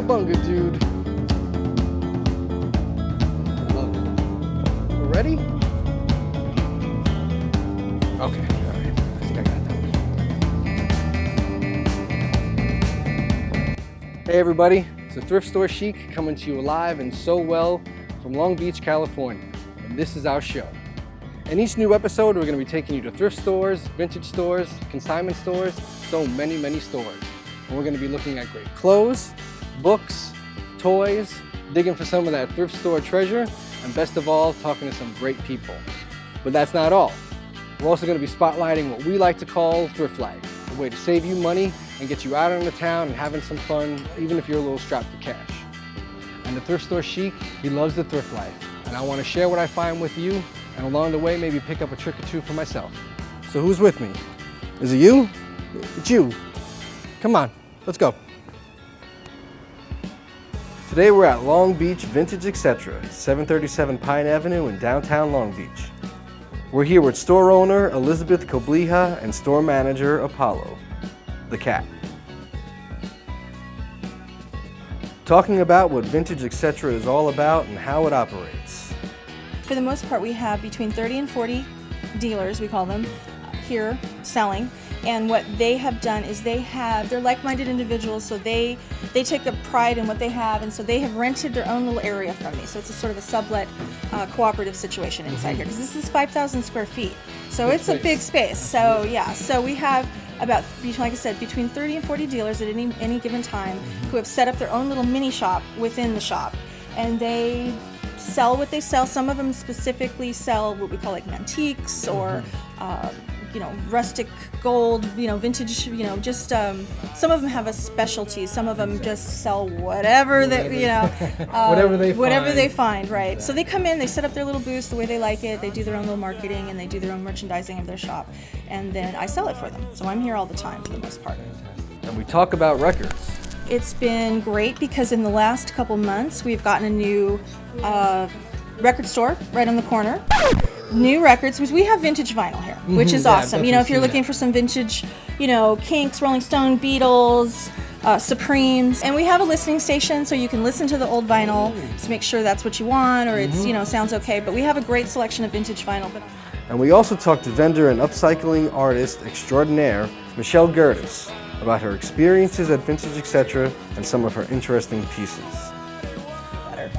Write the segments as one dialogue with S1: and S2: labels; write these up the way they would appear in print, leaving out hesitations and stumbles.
S1: Cowabunga, dude. I love it. We're ready? Okay, all right. I think I got that one. Hey everybody, it's the Thrift Store Sheik coming to you live and so well from Long Beach, California. And this is our show. In each new episode, we're going to be taking you to thrift stores, vintage stores, consignment stores, so many, many stores. And we're going to be looking at great clothes, books, toys, digging for some of that thrift store treasure, and best of all, talking to some great people. But that's not all. We're also going to be spotlighting what we like to call thrift life, a way to save you money and get you out into town and having some fun, even if you're a little strapped for cash. And the Thrift Store Sheik, he loves the thrift life. And I want to share what I find with you, and along the way, maybe pick up a trick or two for myself. So who's with me? Is it you? It's you. Come on, let's go. Today we're at Long Beach Vintage Etc., 737 Pine Avenue in downtown Long Beach. We're here with store owner Elizabeth Kobliha and store manager Apollo, the cat. Talking about what Vintage Etc. is all about and how it operates.
S2: For the most part, we have between 30 and 40 dealers, we call them, here selling. And what they have done is they're like-minded individuals, so they take a pride in what they have, and so they have rented their own little area from me. So it's a sort of a sublet cooperative situation inside here, because this is 5,000 square feet. So it's a big space. So yeah, so we have about, like I said, between 30 and 40 dealers at any given time who have set up their own little mini shop within the shop. And they sell what they sell. Some of them specifically sell what we call like antiques or rustic gold, vintage, just some of them have a specialty. Some of them just sell whatever they find, right? Yeah. So they come in, they set up their little booths the way they like it. They do their own little marketing and they do their own merchandising of their shop, and then I sell it for them. So I'm here all the time for the most part.
S1: And we talk about records.
S2: It's been great because in the last couple months we've gotten a new record store right on the corner. New records, because we have vintage vinyl here, which is awesome. If you're looking for some vintage, Kinks, Rolling Stone, Beatles, Supremes, and we have a listening station so you can listen to the old vinyl to make sure that's what you want or it's sounds okay. But we have a great selection of vintage vinyl.
S1: And we also talked to vendor and upcycling artist extraordinaire Michelle Gertis about her experiences at Vintage Etc. and some of her interesting pieces.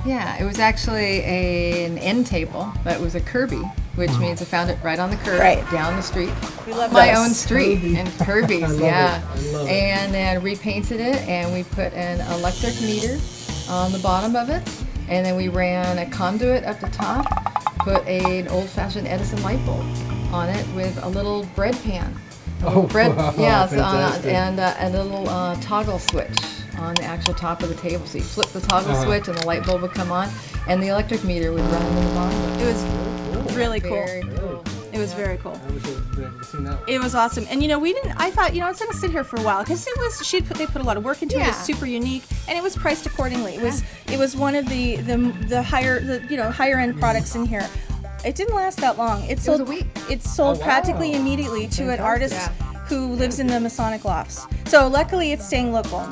S3: Yeah, it was actually an end table, but it was a Kirby, which means I found it right on the curb, down the street.
S2: We love
S3: my
S2: those.
S3: own street, and Kirby's, yeah.
S1: I love it.
S3: And then repainted it, and we put an electric meter on the bottom of it, and then we ran a conduit up the top, put an old-fashioned Edison light bulb on it with a little bread pan.
S1: Wow,
S3: And a little toggle switch on the actual top of the table. So you flip the toggle switch and the light bulb would come on, and the electric meter would run in the bottom.
S2: It was really cool.
S3: Very cool.
S2: It was very cool.
S1: I wish I'd seen that one.
S2: It was awesome. And I thought, it's going to sit here for a while because they put a lot of work into it. It was super unique, and it was priced accordingly. It was one of the higher end products in here. It didn't last that long. It was
S3: a week.
S2: It sold practically immediately to an artist who lives in the Masonic lofts. So luckily it's staying local.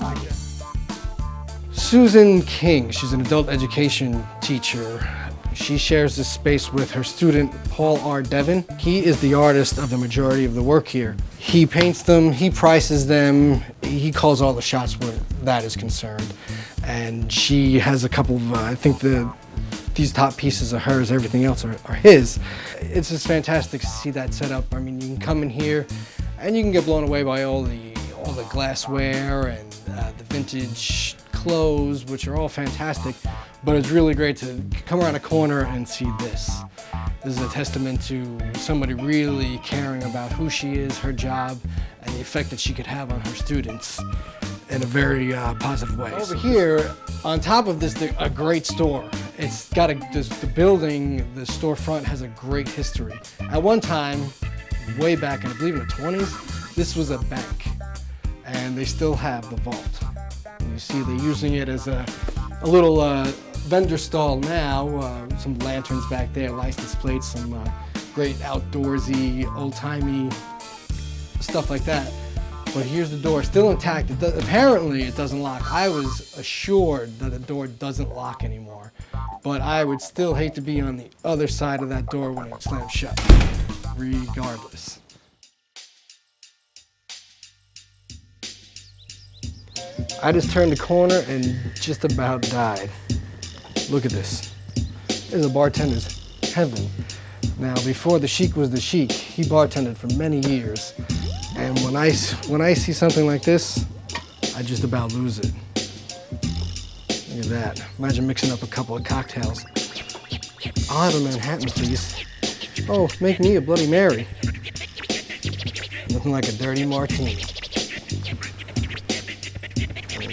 S1: Susan King, she's an adult education teacher. She shares this space with her student, Paul R. Devon. He is the artist of the majority of the work here. He paints them, he prices them, he calls all the shots where that is concerned. And she has a couple of, I think these top pieces are hers, everything else are his. It's just fantastic to see that set up. I mean, you can come in here and you can get blown away by all the glassware and the vintage clothes, which are all fantastic, but it's really great to come around a corner and see this. This is a testament to somebody really caring about who she is, her job, and the effect that she could have on her students in a very positive way. Over here, on top of this, a great store. It's got the building, the storefront has a great history. At one time, way back, I believe in the 20s, this was a bank, and they still have the vault. And you see they're using it as a little vendor stall now, some lanterns back there, license plates, some great outdoorsy, old-timey stuff like that. But here's the door, still intact. Apparently it doesn't lock. I was assured that the door doesn't lock anymore. But I would still hate to be on the other side of that door when it slams shut, regardless. I just turned the corner and just about died. Look at this. This is a bartender's heaven. Now, before the Sheik was the Sheik, he bartended for many years. And when I see something like this, I just about lose it. Look at that. Imagine mixing up a couple of cocktails. I'll have a Manhattan, please. Oh, make me a Bloody Mary. Looking like a dirty martini.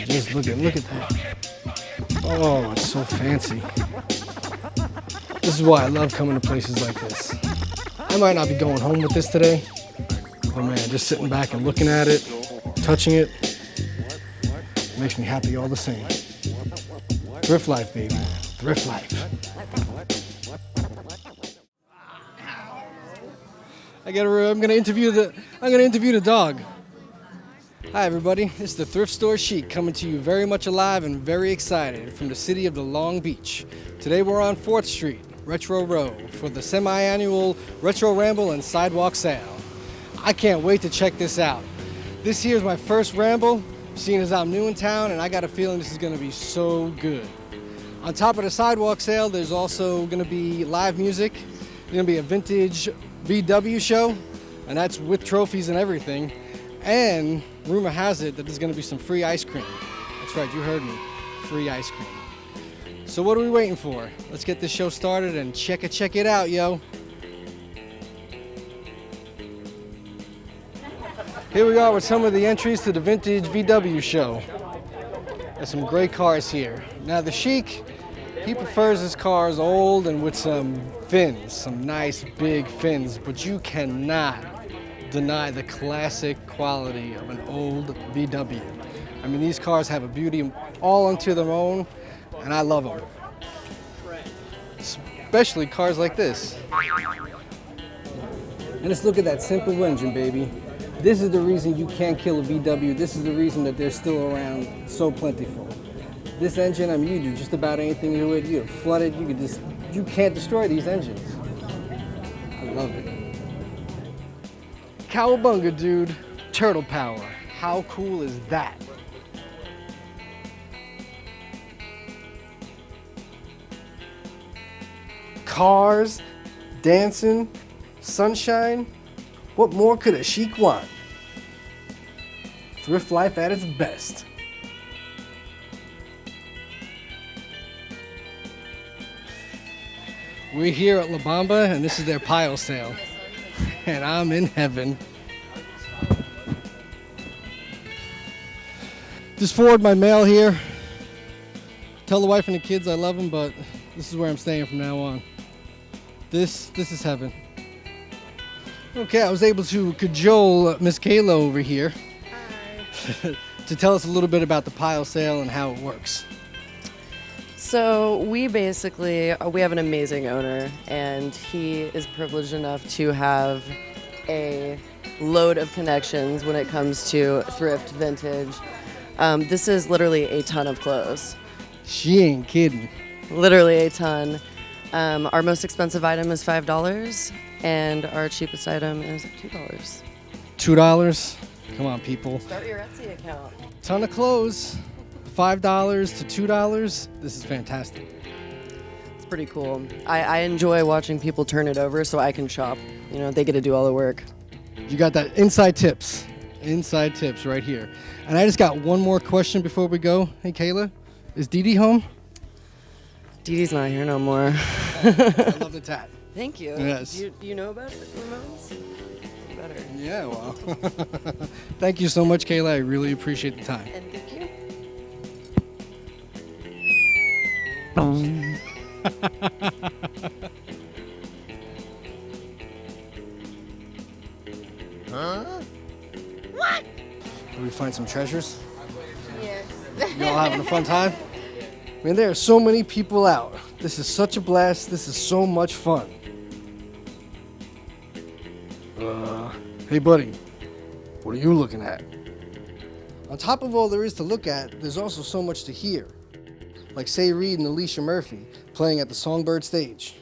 S1: Just look at that. Oh, it's so fancy. This is why I love coming to places like this. I might not be going home with this today, but man, just sitting back and looking at it, touching it, makes me happy all the same. Thrift life, baby. Thrift life. I'm gonna interview the dog. Hi everybody, it's the Thrift Store Sheik coming to you very much alive and very excited from the city of the Long Beach. Today we're on 4th Street, Retro Row, for the semi-annual Retro Ramble and Sidewalk Sale. I can't wait to check this out. This here is my first ramble, seeing as I'm new in town, and I got a feeling this is gonna be so good. On top of the sidewalk sale, there's also gonna be live music. There's gonna be a vintage VW show, and that's with trophies and everything. And rumor has it that there's gonna be some free ice cream. That's right, you heard me, free ice cream. So what are we waiting for? Let's get this show started and check it out, yo. Here we are with some of the entries to the vintage VW show. There's some great cars here. Now the Sheik, he prefers his cars old and with some fins, some nice big fins, but you cannot deny the classic quality of an old VW. I mean, these cars have a beauty all unto their own, and I love them. Especially cars like this. And let's look at that simple engine, baby. This is the reason you can't kill a VW. This is the reason that they're still around so plentiful. This engine, I mean, you do just about anything to it. You flood it, you can't destroy these engines. I love it. Cowabunga, dude. Turtle power. How cool is that? Cars, dancing, sunshine. What more could a Sheik want? Thrift life at its best. We're here at La Bamba, and this is their pile sale. And I'm in heaven. Just forward my mail here. Tell the wife and the kids I love them, but this is where I'm staying from now on. This is heaven. Okay, I was able to cajole Miss Kayla over here to tell us a little bit about the pile sale and how it works.
S4: So we have an amazing owner, and he is privileged enough to have a load of connections when it comes to thrift, vintage. This is literally a ton of clothes.
S1: She ain't kidding.
S4: Literally a ton. Our most expensive item is $5, and our cheapest item is $2.
S1: $2? Come on, people.
S4: Start your Etsy account.
S1: Ton of clothes. $5 to $2. This is fantastic.
S4: It's pretty cool. I enjoy watching people turn it over so I can shop. You know, they get to do all the work.
S1: You got that inside tips right here. And I just got one more question before we go. Hey, Kayla, is Dee Dee home?
S4: Dee Dee's not here no more.
S1: I love the tat.
S4: Thank you.
S1: Yes.
S4: You know about it, Ramones? Better.
S1: Yeah, well. Thank you so much, Kayla. I really appreciate the time.
S4: And thank you.
S1: Huh? What? Did we find some treasures?
S5: Yes.
S1: You all having a fun time? I mean, there are so many people out. This is such a blast. This is so much fun. Hey, buddy. What are you looking at? On top of all there is to look at, there's also so much to hear. Like Say Reed and Alicia Murphy playing at the Songbird stage.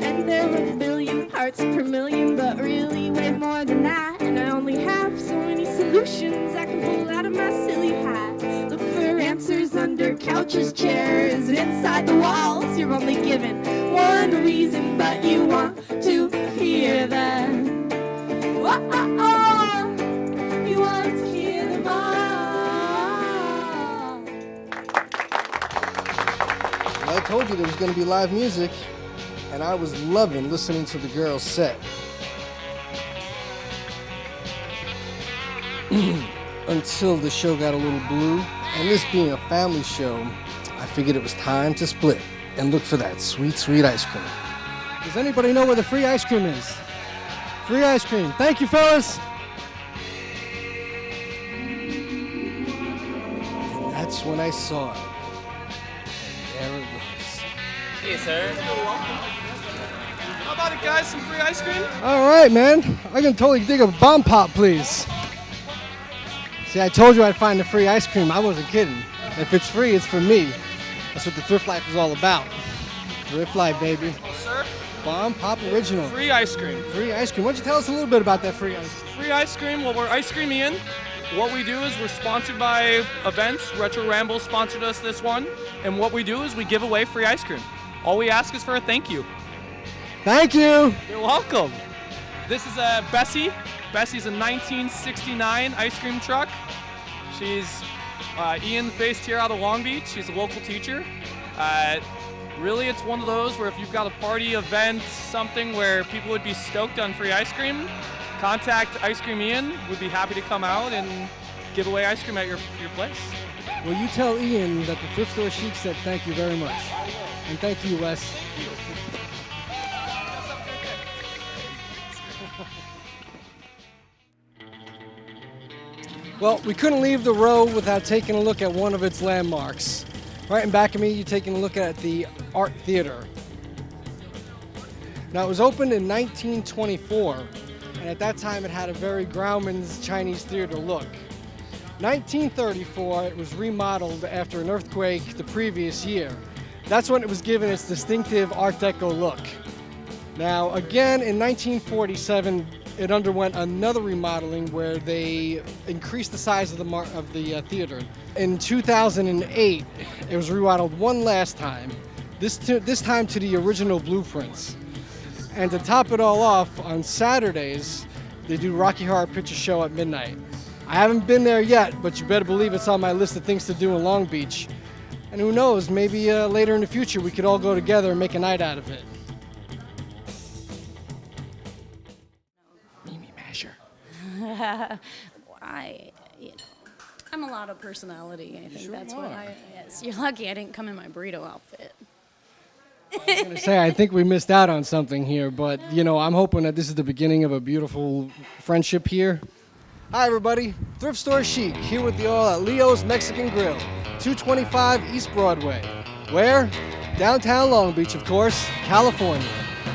S5: And there were a billion parts per million, but really way more than that. And I only have so many solutions I can pull out of my silly hat. Look for answers under couches, chairs, and inside the walls. You're only given one reason, but you want to hear them. Oh, oh, oh. You want to hear them all.
S1: Well, I told you there was going to be live music, and I was loving listening to the girls' set. Until the show got a little blue, and this being a family show, I figured it was time to split and look for that sweet, sweet ice cream. Does anybody know where the free ice cream is? Free ice cream. Thank you, fellas. And that's when I saw it. And there it was.
S6: Hey, sir. How about it, guys? Some free ice cream?
S1: All right, man. I can totally dig a bomb pop, please. See, I told you I'd find the free ice cream. I wasn't kidding. If it's free, it's for me. That's what the thrift life is all about. Thrift life, baby.
S6: Oh, sir.
S1: Bomb pop original.
S6: Free ice cream.
S1: Free ice cream. Why don't you tell us a little bit about that free ice cream?
S6: Free ice cream. Well, we're Ice Cream Ian. What we do is we're sponsored by events. Retro Ramble sponsored us this one. And what we do is we give away free ice cream. All we ask is for a thank you.
S1: Thank you.
S6: You're welcome. This is Bessie. Bessie's a 1969 ice cream truck. She's Ian's based here out of Long Beach. She's a local teacher. Really, it's one of those where if you've got a party, event, something where people would be stoked on free ice cream, contact Ice Cream Ian. We'd be happy to come out and give away ice cream at your place.
S1: Well, you tell Ian that the Thrift Store Sheik said thank you very much. And thank you, Wes. Well, we couldn't leave the row without taking a look at one of its landmarks. Right in back of me, you're taking a look at the Art Theater. Now, it was opened in 1924, and at that time it had a very Grauman's Chinese theater look. 1934, it was remodeled after an earthquake the previous year. That's when it was given its distinctive Art Deco look. Now, again, in 1947, it underwent another remodeling where they increased the size of the theater. In 2008, it was remodeled one last time, this time to the original blueprints. And to top it all off, on Saturdays, they do Rocky Horror Picture Show at midnight. I haven't been there yet, but you better believe it's on my list of things to do in Long Beach. And who knows, maybe later in the future we could all go together and make a night out of it.
S7: I'm a lot of personality. I think
S1: Sure
S7: that's
S1: are.
S7: why. Yes, you're lucky I didn't come in my burrito outfit.
S1: I was going to say, I think we missed out on something here, but, you know, I'm hoping that this is the beginning of a beautiful friendship here. Hi, everybody. Thrift Store Sheik, here with you all at Leo's Mexican Grill, 225 East Broadway. Where? Downtown Long Beach, of course, California.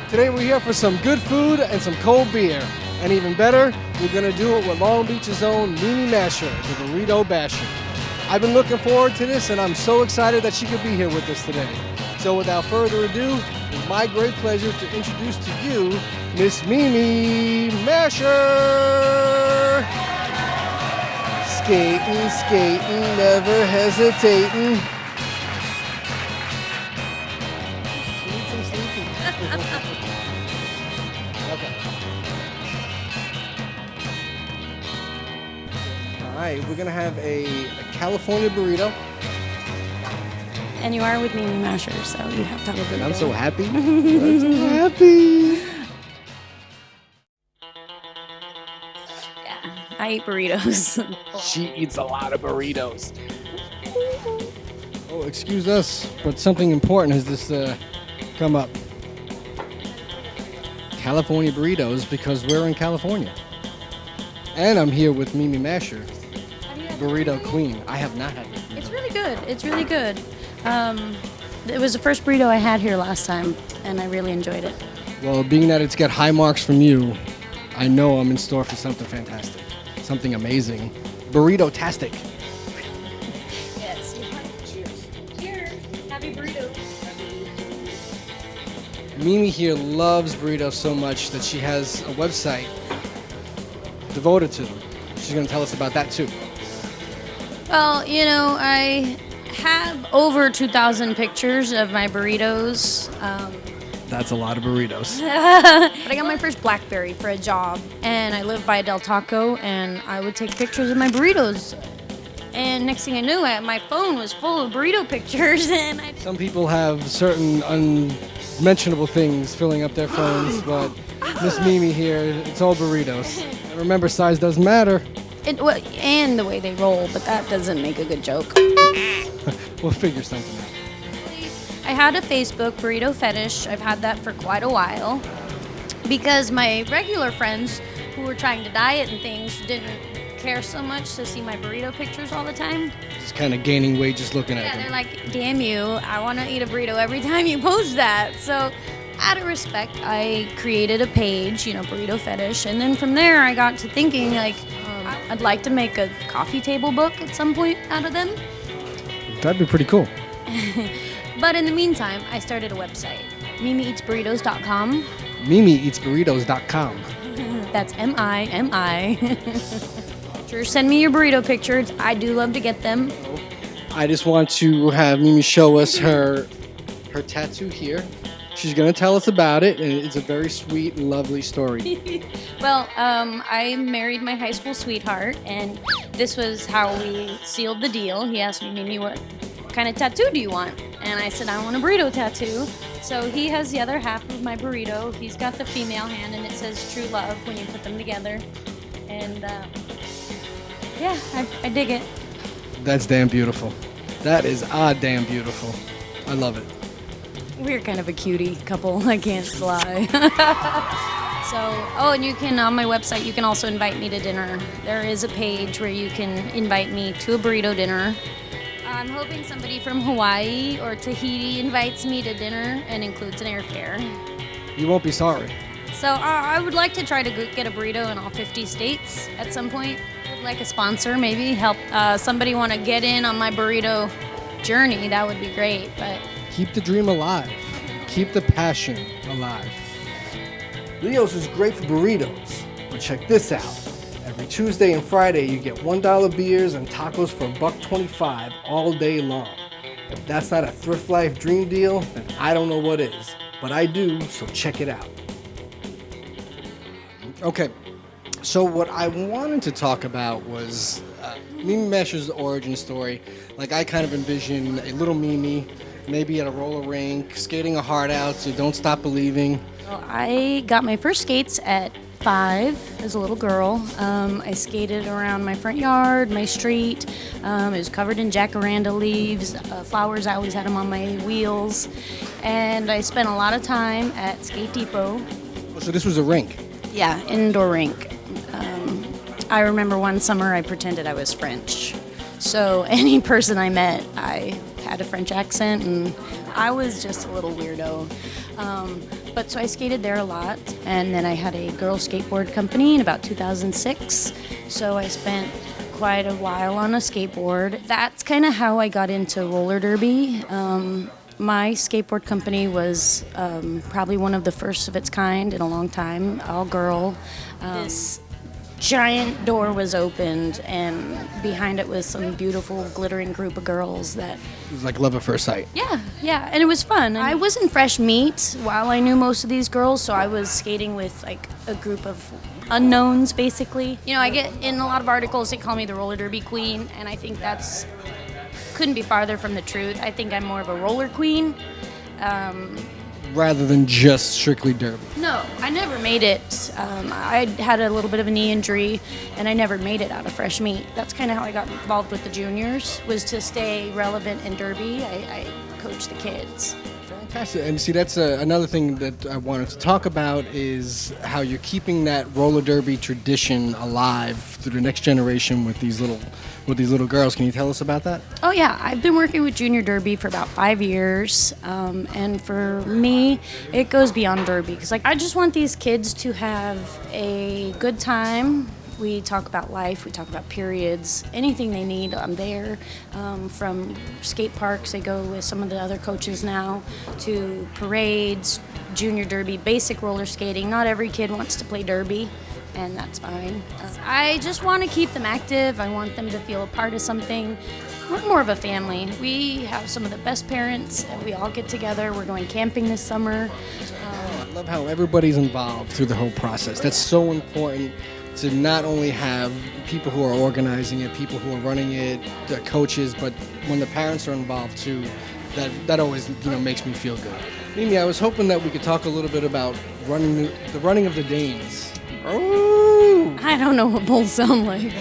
S1: Today we're here for some good food and some cold beer. And even better, we're going to do it with Long Beach's own Mimi Masher, the Burrito Basher. I've been looking forward to this, and I'm so excited that she could be here with us today. So without further ado, it's my great pleasure to introduce to you Miss Mimi Masher. Skating, skating, never hesitating. She needs some sleeping. Okay. All right, we're gonna have a California burrito.
S7: And you are with Mimi Masher, so you have to have a burrito.
S1: I'm so happy. I'm so happy.
S7: Yeah, I eat burritos.
S1: She eats a lot of burritos. Oh, excuse us, but something important has just come up. California burritos, because we're in California. And I'm here with Mimi Masher, Burrito Queen. I have not had it.
S7: It's really good. It's really good. It was the first burrito I had here last time, and I really enjoyed it.
S1: Well, being that it's got high marks from you, I know I'm in store for something fantastic, something amazing. Burrito-tastic.
S7: Yes. Cheers. Cheers. Happy burrito.
S1: Mimi here loves burritos so much that she has a website devoted to them. She's going to tell us about that too.
S7: Well, I have over 2,000 pictures of my burritos.
S1: That's a lot of burritos.
S7: But I got my first BlackBerry for a job, and I lived by Del Taco, and I would take pictures of my burritos. And next thing I knew, my phone was full of burrito pictures, and
S1: Some people have certain unmentionable things filling up their phones, but Miss Mimi here, it's all burritos. And remember, size doesn't matter.
S7: and the way they roll, but that doesn't make a good joke.
S1: We'll figure something out.
S7: I had a Facebook burrito fetish. I've had that for quite a while because my regular friends who were trying to diet and things didn't care so much to see my burrito pictures all the time.
S1: Just kind of gaining weight just looking at
S7: Yeah,
S1: them.
S7: they're like, damn you, I want to eat a burrito every time you post that. So out of respect, I created a page, burrito fetish. And then from there, I got to thinking, I'd like to make a coffee table book at some point out of them.
S1: That'd be pretty cool.
S7: But in the meantime, I started a website, MimiEatsBurritos.com.
S1: MimiEatsBurritos.com.
S7: That's MIMI. Sure, send me your burrito pictures. I do love to get them.
S1: I just want to have Mimi show us her tattoo here. She's going to tell us about it, and it's a very sweet, lovely story.
S7: Well, I married my high school sweetheart, and this was how we sealed the deal. He asked me, Mimi, what kind of tattoo do you want? And I said, I want a burrito tattoo. So he has the other half of my burrito. He's got the female hand, and it says true love when you put them together. And yeah, I dig it.
S1: That's damn beautiful. That is damn beautiful. I love it.
S7: We're kind of a cutie couple, I can't lie. And you can, on my website, you can also invite me to dinner. There is a page where you can invite me to a burrito dinner. I'm hoping somebody from Hawaii or Tahiti invites me to dinner and includes an airfare.
S1: You won't be sorry.
S7: So I would like to try to get a burrito in all 50 states at some point. Would like a sponsor, maybe help somebody want to get in on my burrito journey. That would be great. But
S1: Keep the dream alive. Keep the passion alive. Leo's is great for burritos, but check this out. Every Tuesday and Friday, you get $1 beers and tacos for $1.25 all day long. If that's not a Thrift Life dream deal, then I don't know what is. But I do, so check it out. Okay, so what I wanted to talk about was Mimi Masher's origin story. Like, I kind of envision a little Mimi, maybe at a roller rink, skating her heart out, so don't stop believing.
S7: well, I got my first skates at 5 as a little girl. I skated around my front yard, my street. It was covered in jacaranda leaves, flowers. I always had them on my wheels. And I spent a lot of time at Skate Depot.
S1: So this was a rink.
S7: Yeah, indoor rink. I remember one summer I pretended I was French. So any person I met, I had a French accent, and I was just a little weirdo. But so I skated there a lot, and then I had a girls skateboard company in about 2006. So I spent quite a while on a skateboard. That's kind of how I got into roller derby. My skateboard company was probably one of the first of its kind in a long time, all girl. This giant door was opened, and behind it was some beautiful glittering group of girls that
S1: It was like love at first sight.
S7: yeah, and it was fun. I was in fresh meat while I knew most of these girls, so I was skating with like a group of unknowns basically. I get in a lot of articles, they call me the roller derby queen, and I think that's couldn't be farther from the truth. I think I'm more of a roller queen.
S1: Rather than just strictly derby.
S7: No, I never made it. I had a little bit of a knee injury, and I never made it out of fresh meat. That's kind of how I got involved with the juniors, was to stay relevant in derby. I coached the kids.
S1: Fantastic. And see, that's another thing that I wanted to talk about is how you're keeping that roller derby tradition alive through the next generation with these little girls. Can you tell us about that?
S7: Oh yeah, I've been working with Junior Derby for about 5 years, and for me, it goes beyond Derby because I just want these kids to have a good time. We talk about life, we talk about periods, anything they need, I'm there. From skate parks, they go with some of the other coaches now, to parades, Junior Derby, basic roller skating. Not every kid wants to play Derby, and that's fine. I just want to keep them active. I want them to feel a part of something. We're more of a family. We have some of the best parents, and we all get together. We're going camping this summer.
S1: I love how everybody's involved through the whole process. That's so important, to not only have people who are organizing it, people who are running it, the coaches, but when the parents are involved too, that always makes me feel good. Mimi, I was hoping that we could talk a little bit about the running of the Dames. Oh!
S7: I don't know what bulls sound like.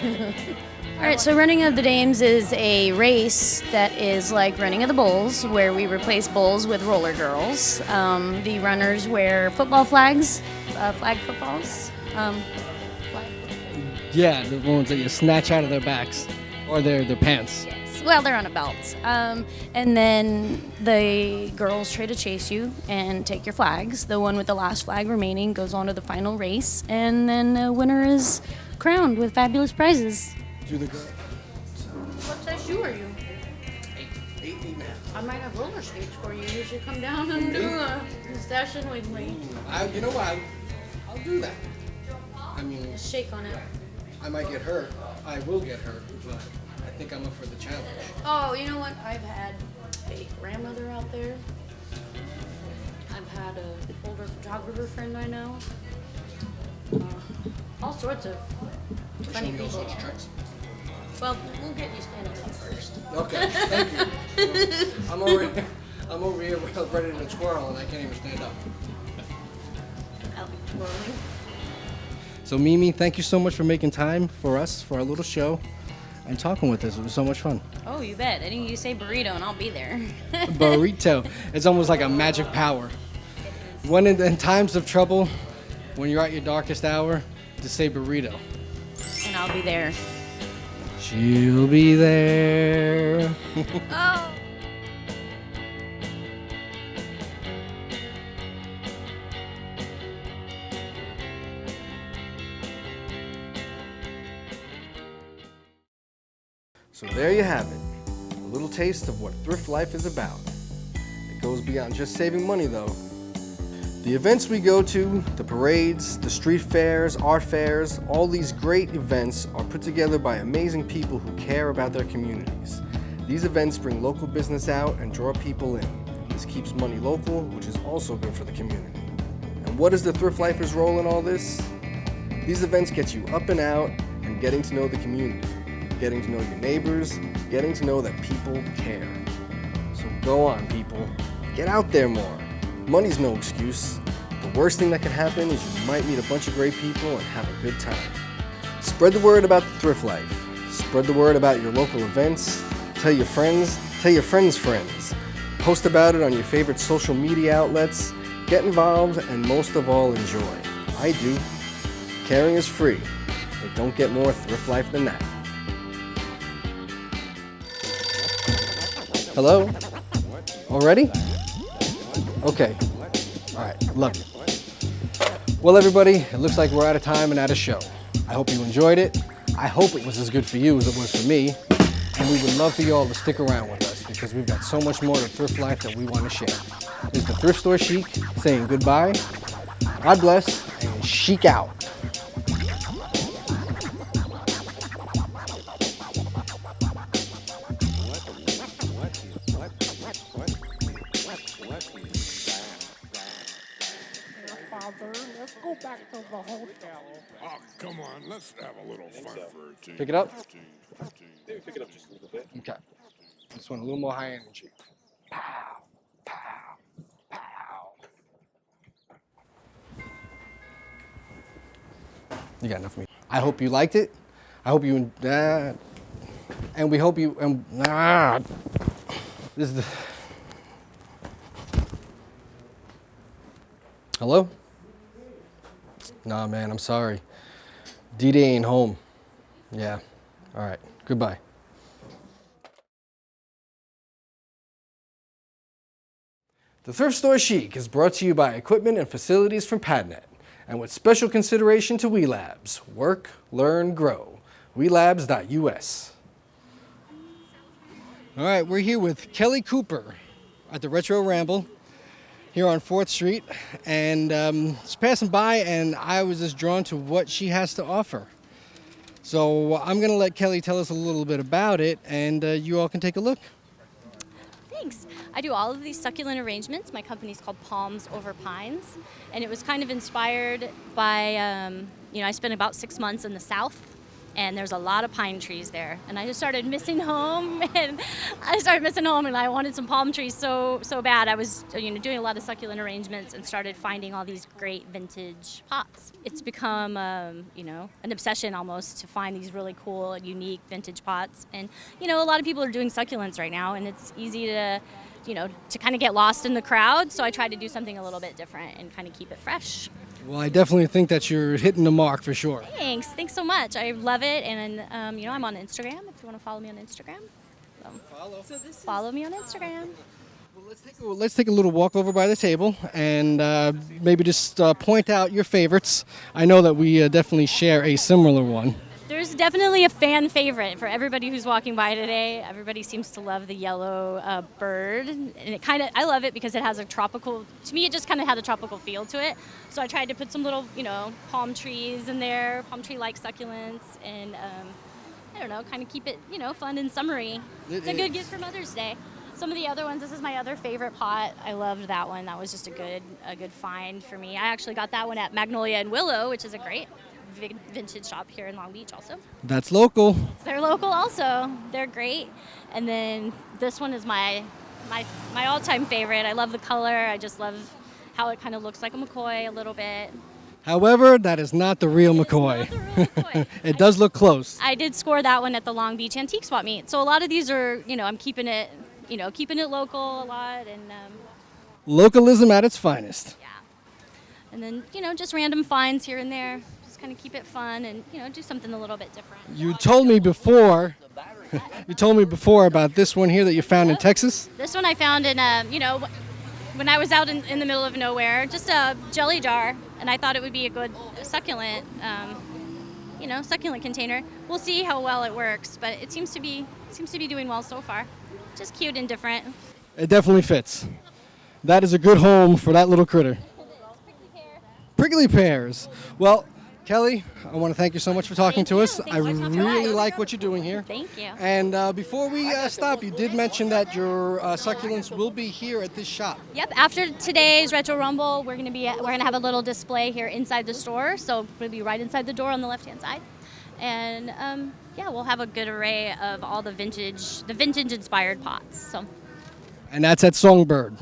S7: All right, so Running of the Dames is a race that is like Running of the Bulls, where we replace bulls with roller girls. The runners wear football flags, flag footballs.
S1: Yeah, the ones that you snatch out of their backs or their pants.
S7: Yes. Well, they're on a belt. And then the girls try to chase you and take your flags. The one with the last flag remaining goes on to the final race, and then the winner is crowned with fabulous prizes.
S1: Do the girl.
S7: What size shoe are you?
S1: 8.5.
S7: I might have roller skates for you. You should come down and do a session with me.
S1: You know what? I'll do that. I mean,
S7: Just shake on it.
S1: I might get hurt. I will get hurt, but I think I'm up for the challenge.
S7: Oh, you know what? I've had a grandmother out there. I've had an older photographer friend I know. All sorts of funny people.
S1: Tricks.
S7: Well, we'll get you standing up first.
S1: Okay, thank you. I'm over here ready to twirl, and I can't even stand up.
S7: I like twirling.
S1: So Mimi, thank you so much for making time for us, for our little show, and talking with us. It was so much fun.
S7: Oh, you bet. I think you say burrito and I'll be there.
S1: Burrito. It's almost like a magic power. When in times of trouble, when you're at your darkest hour, just say burrito.
S7: And I'll be there.
S1: She'll be there.
S7: Oh.
S1: So there you have it, a little taste of what thrift life is about. It goes beyond just saving money though. The events we go to, the parades, the street fairs, art fairs, all these great events are put together by amazing people who care about their communities. These events bring local business out and draw people in. This keeps money local, which is also good for the community. And what is the Thrift Lifer's role in all this? These events get you up and out and getting to know the community. Getting to know your neighbors, getting to know that people care. So go on, people. Get out there more. Money's no excuse. The worst thing that can happen is you might meet a bunch of great people and have a good time. Spread the word about the thrift life. Spread the word about your local events. Tell your friends' friends. Post about it on your favorite social media outlets. Get involved and most of all, enjoy. I do. Caring is free. It don't get more thrift life than that. Hello? Already? Okay. All right, love you. Well, everybody, it looks like we're out of time and out of show. I hope you enjoyed it. I hope it was as good for you as it was for me. And we would love for you all to stick around with us because we've got so much more to thrift life that we want to share. This is the Thrift Store Sheik saying goodbye. God bless and chic out.
S8: Let's go back to the hotel.
S9: Oh, come on, let's have a little fun for a team.
S1: Pick it up.
S9: 15.
S8: Maybe pick it up just a little bit.
S1: Okay. This one a little more high energy. Pow, pow, pow. You got enough for me. I hope you liked it. I hope you and we hope you this is the Hello? Nah, man, I'm sorry. D-Day ain't home. Yeah. All right. Goodbye. The Thrift Store Sheik is brought to you by equipment and facilities from Padnet, and with special consideration to We Labs. Work, learn, grow. WeLabs.us. All right, we're here with Kelly Cooper at the Retro Ramble here on 4th Street, and just passing by, and I was just drawn to what she has to offer. So I'm going to let Kelly tell us a little bit about it, and you all can take a look.
S10: Thanks. I do all of these succulent arrangements. My company's called Palms Over Pines, and it was kind of inspired by, I spent about 6 months in the South, and there's a lot of pine trees there. And I just started missing home, and I wanted some palm trees so bad. I was doing a lot of succulent arrangements and started finding all these great vintage pots. It's become an obsession almost to find these really cool, unique vintage pots. And a lot of people are doing succulents right now, and it's easy to kind of get lost in the crowd. So I try to do something a little bit different and kind of keep it fresh.
S1: Well, I definitely think that you're hitting the mark for sure.
S10: Thanks so much. I love it, and I'm on Instagram. If you want to follow me on Instagram, follow me on Instagram.
S1: Well, let's take a little walk over by the table and maybe just point out your favorites. I know that we definitely share a similar one.
S10: There's definitely a fan favorite for everybody who's walking by today. Everybody seems to love the yellow bird, and I love it because it has it just kind of has a tropical feel to it. So I tried to put some little, palm trees in there, palm tree-like succulents, and kind of keep it, fun and summery. It's a good gift for Mother's Day. Some of the other ones, this is my other favorite pot. I loved that one. That was just a good find for me. I actually got that one at Magnolia and Willow, which is a great vintage shop here in Long Beach also.
S1: That's local.
S10: They're local also. They're great. And then this one is my all-time favorite. I love the color. I just love how it kind of looks like a McCoy a little bit.
S1: However, that is not the real McCoy. It does look close.
S10: I did score that one at the Long Beach Antique Swap Meet. So a lot of these are, I'm keeping it local a lot, and
S1: localism at its finest.
S10: Yeah. And then, just random finds here and there. Kind of keep it fun and do something a little bit different.
S1: You told me before about this one here that you found in Texas.
S10: This one I found in when I was out in the middle of nowhere, just a jelly jar, and I thought it would be a good succulent succulent container. We'll see how well it works, but it seems to be doing well so far. Just cute and different.
S1: It definitely fits. That is a good home for that little critter. Prickly pears. Well, Kelly, I want to thank you so much for talking to us. I really like what you're doing here.
S10: Thank you.
S1: And before we stop, you did mention that your succulents will be here at this shop.
S10: Yep. After today's Retro Rumble, we're gonna have a little display here inside the store. So we'll be right inside the door on the left-hand side, and we'll have a good array of all the vintage-inspired pots. So.
S1: And that's at Songbird.